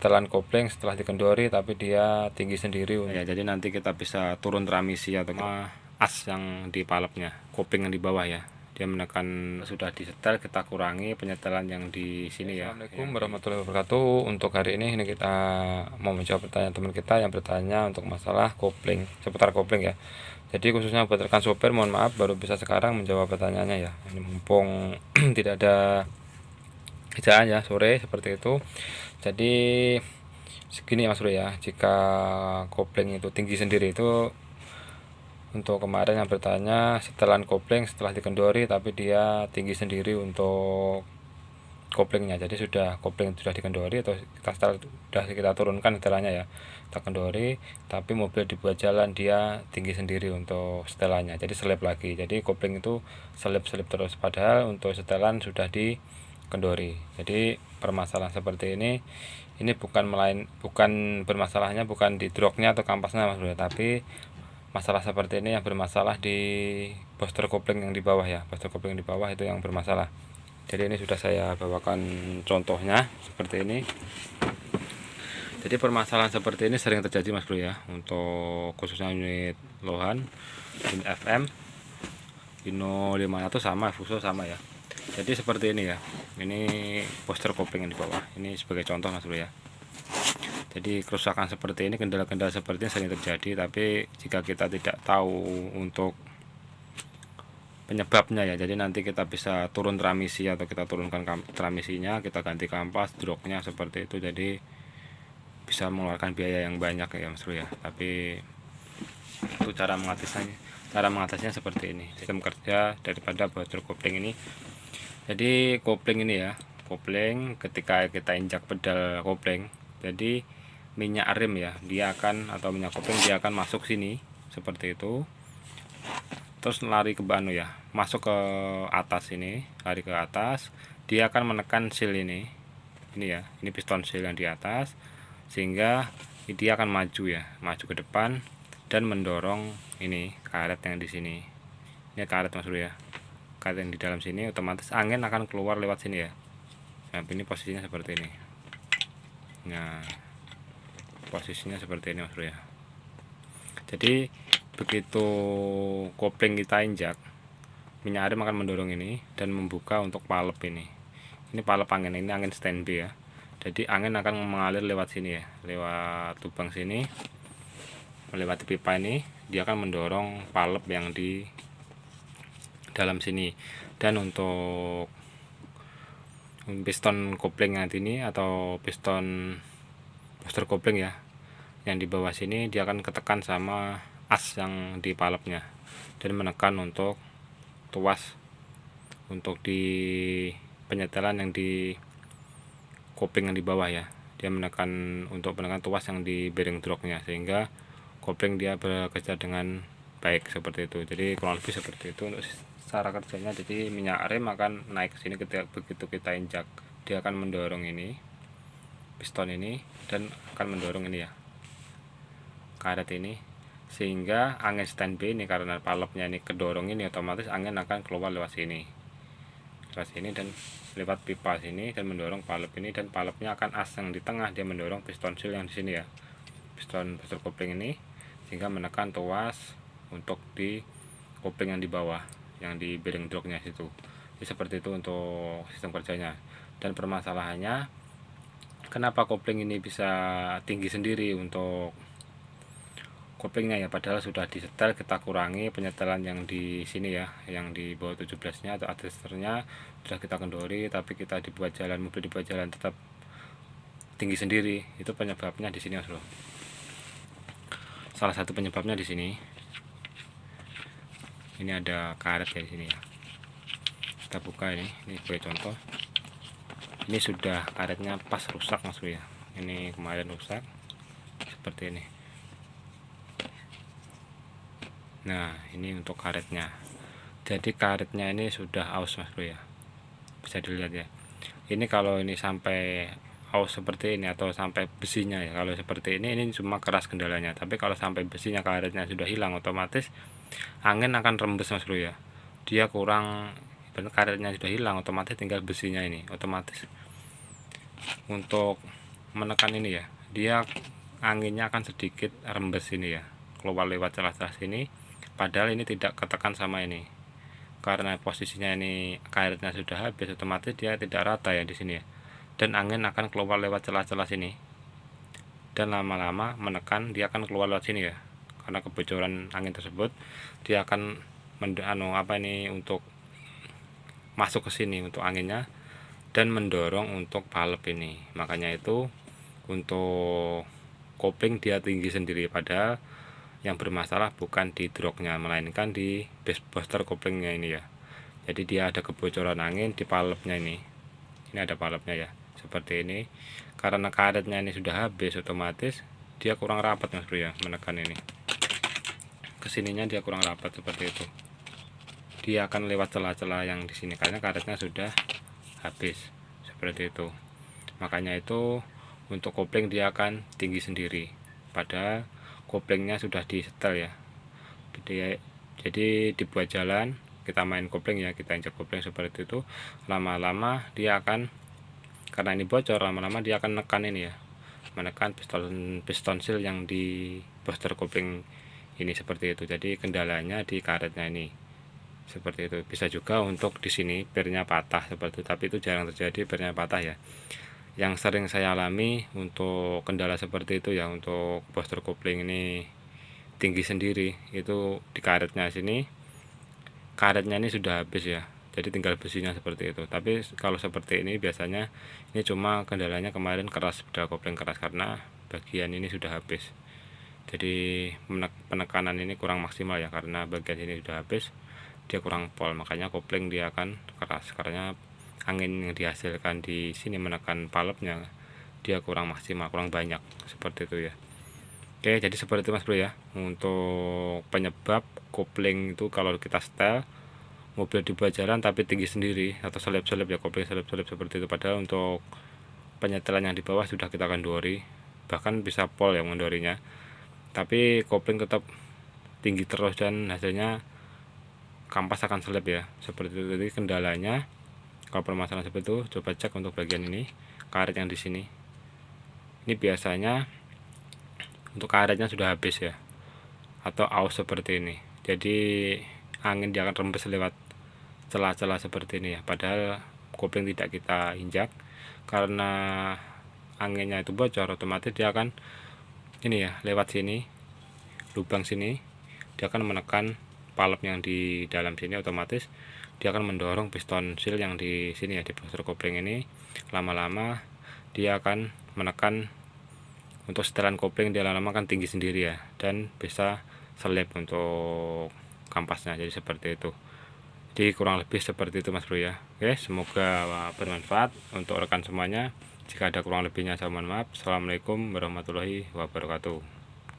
setelan kopling setelah dikendori tapi dia tinggi sendiri ya, jadi nanti kita bisa turun transmisi atau as yang di palepnya, kopling yang di bawah ya, dia menekan. Sudah disetel, kita kurangi penyetelan yang di sini ya. Assalamualaikum warahmatullahi wabarakatuh. Untuk hari ini kita mau menjawab pertanyaan teman kita yang bertanya untuk masalah kopling, seputar kopling ya. Jadi khususnya buat rekan sopir, mohon maaf baru bisa sekarang menjawab pertanyaannya ya. Ini mumpung tidak ada kerjaan ya, sore seperti itu. Jadi segini Mas Bro ya, jika kopling itu tinggi sendiri itu, untuk kemarin yang bertanya setelan kopling setelah dikendori tapi dia tinggi sendiri untuk koplingnya, jadi kopling sudah dikendori atau sudah kita turunkan setelannya ya, kita kendori tapi mobil dibuat jalan, dia tinggi sendiri untuk setelannya, jadi selip lagi. Jadi kopling itu selip-selip terus, padahal untuk setelan sudah dikendori. Jadi permasalahan seperti ini bukan bermasalahnya bukan di droknya atau kampasnya Mas Bro, tapi masalah seperti ini yang bermasalah di booster kopling yang di bawah ya, booster kopling di bawah itu yang bermasalah. Jadi ini sudah saya bawakan contohnya seperti ini. Jadi permasalahan seperti ini sering terjadi Mas Bro ya, untuk khususnya unit Lohan, unit FM, Hino 500 sama, Fuso sama ya. Jadi seperti ini ya, ini booster kopling yang di bawah, ini sebagai contoh Mas Bro ya. Jadi kerusakan seperti ini, kendala-kendala seperti ini sering terjadi, tapi jika kita tidak tahu untuk penyebabnya ya, jadi nanti kita bisa turun transmisi atau kita turunkan transmisinya, kita ganti kampas, droknya seperti itu, jadi bisa mengeluarkan biaya yang banyak ya Mas Bro ya. Tapi itu cara mengatasinya seperti ini, sistem kerja daripada booster kopling ini. Jadi kopling ini ya, kopling ketika kita injak pedal kopling, jadi minyak rem ya, dia akan, atau minyak kopling dia akan masuk sini seperti itu, terus lari ke banu ya, masuk ke atas ini, lari ke atas, dia akan menekan seal ini ya, ini piston seal yang di atas, sehingga dia akan maju ya, maju ke depan dan mendorong ini karet yang di sini. Ini karet Mas Bro ya, karet yang di dalam sini, otomatis angin akan keluar lewat sini ya. Nah ini posisinya seperti ini. Nah posisinya seperti ini Mas Bro ya. Jadi begitu kopling kita injak, minyak rem akan mendorong ini dan membuka untuk palep ini. Ini palep angin, ini angin standby ya. Jadi angin akan mengalir lewat sini ya, lewat lubang sini, melewati pipa ini, dia akan mendorong palep yang di dalam sini. Dan untuk piston kopling yang ini atau piston booster kopling ya, yang di bawah sini dia akan ketekan sama as yang di palepnya dan menekan untuk tuas untuk di penyetelan yang di kopling yang di bawah ya, dia menekan untuk menekan tuas yang di bearing droknya, sehingga kopling dia bekerja dengan baik seperti itu. Jadi kurang lebih seperti itu untuk cara kerjanya. Jadi minyak rem akan naik ke sini ketika begitu kita injak, dia akan mendorong ini piston ini dan akan mendorong ini ya, karet ini, sehingga angin standby ini karena palepnya ini kedorong ini, otomatis angin akan keluar lewat sini dan lewat pipa sini dan mendorong palep ini, dan palepnya akan as yang di tengah, dia mendorong piston seal yang di sini ya, piston booster kopling ini, sehingga menekan tuas untuk di kopling yang di bawah yang di bearing droknya situ. Jadi seperti itu untuk sistem kerjanya. Dan permasalahannya kenapa kopling ini bisa tinggi sendiri untuk koplingnya ya, padahal sudah disetel, kita kurangi penyetelan yang di sini ya, yang di bawah 17 nya atau adjusternya sudah kita kendori, tapi kita dibuat jalan, mobil dibuat jalan tetap tinggi sendiri. Itu penyebabnya di sini Mas Bro. Salah satu penyebabnya di sini. Ini ada karet ya di sini ya. Kita buka ini sebagai contoh. Ini sudah karetnya pas rusak Mas Bro ya. Ini kemarin rusak seperti ini. Nah ini untuk karetnya. Jadi karetnya ini sudah aus Mas Bro ya, bisa dilihat ya. Ini kalau ini sampai aus seperti ini atau sampai besinya ya, kalau seperti ini cuma keras kendalanya. Tapi kalau sampai besinya, karetnya sudah hilang, otomatis angin akan rembes Mas Bro ya. Dia kurang, karetnya sudah hilang, otomatis tinggal besinya ini, otomatis untuk menekan ini ya, dia anginnya akan sedikit rembes ini ya, keluar lewat celah-celah sini, padahal ini tidak ketekan sama ini. Karena posisinya ini karetnya sudah habis, otomatis dia tidak rata ya di sini ya, dan angin akan keluar lewat celah-celah sini, dan lama-lama menekan dia akan keluar lewat sini ya, karena kebocoran angin tersebut dia akan untuk masuk ke sini untuk anginnya dan mendorong untuk valve ini. Makanya itu untuk kopling dia tinggi sendiri, padahal yang bermasalah bukan di drognya melainkan di booster koplingnya ini ya. Jadi dia ada kebocoran angin di valve-nya ini ada valve-nya ya, seperti ini. Karena karetnya ini sudah habis, otomatis dia kurang rapat mas bro ya, menekan ini kesininya dia kurang rapat seperti itu. Dia akan lewat celah-celah yang di sini karena karetnya sudah habis seperti itu. Makanya itu untuk kopling dia akan tinggi sendiri, padahal koplingnya sudah di setel ya. Jadi dibuat jalan, kita main kopling ya, kita injak kopling seperti itu, lama-lama dia akan, karena ini bocor, lama-lama dia akan nekan ini ya, menekan piston seal yang di booster kopling ini seperti itu. Jadi kendalanya di karetnya ini seperti itu. Bisa juga untuk di sini pernya patah seperti itu, tapi itu jarang terjadi pernya patah ya. Yang sering saya alami untuk kendala seperti itu ya, untuk booster kopling ini tinggi sendiri, itu di karetnya sini, karetnya ini sudah habis ya, jadi tinggal besinya seperti itu. Tapi kalau seperti ini biasanya ini cuma kendalanya kemarin keras, pedal kopling keras, karena bagian ini sudah habis. Jadi penekanan ini kurang maksimal ya, karena bagian ini sudah habis, dia kurang pol, makanya kopling dia akan keras, karena angin yang dihasilkan di sini menekan valve-nya dia kurang maksimal, kurang banyak seperti itu ya. Oke, jadi seperti itu mas bro ya, untuk penyebab kopling itu kalau kita setel mobil dibuat jalan tapi tinggi sendiri atau selip-selip ya, kopling selip-selip seperti itu. Padahal untuk penyetelan yang di bawah sudah kita kendori, bahkan bisa pol yang mendorinya, tapi kopling tetap tinggi terus dan hasilnya kampas akan selip ya, seperti itu. Jadi kendalanya kalau permasalahan seperti itu, coba cek untuk bagian ini, karet yang di sini. Ini biasanya untuk karetnya sudah habis ya, atau aus seperti ini. Jadi angin dia akan rembes lewat celah-celah seperti ini ya. Padahal kopling tidak kita injak, karena anginnya itu bocor, otomatis dia akan ini ya, lewat sini, lubang sini, dia akan menekan valve yang di dalam sini, otomatis dia akan mendorong piston seal yang di sini ya, di booster kopling ini. Lama-lama dia akan menekan untuk setelan kopling, dia lama-lama akan tinggi sendiri ya, dan bisa selip untuk kampasnya. Jadi seperti itu. Jadi kurang lebih seperti itu mas bro ya. Oke, semoga bermanfaat untuk rekan semuanya. Jika ada kurang lebihnya saya mohon maaf. Assalamualaikum warahmatullahi wabarakatuh.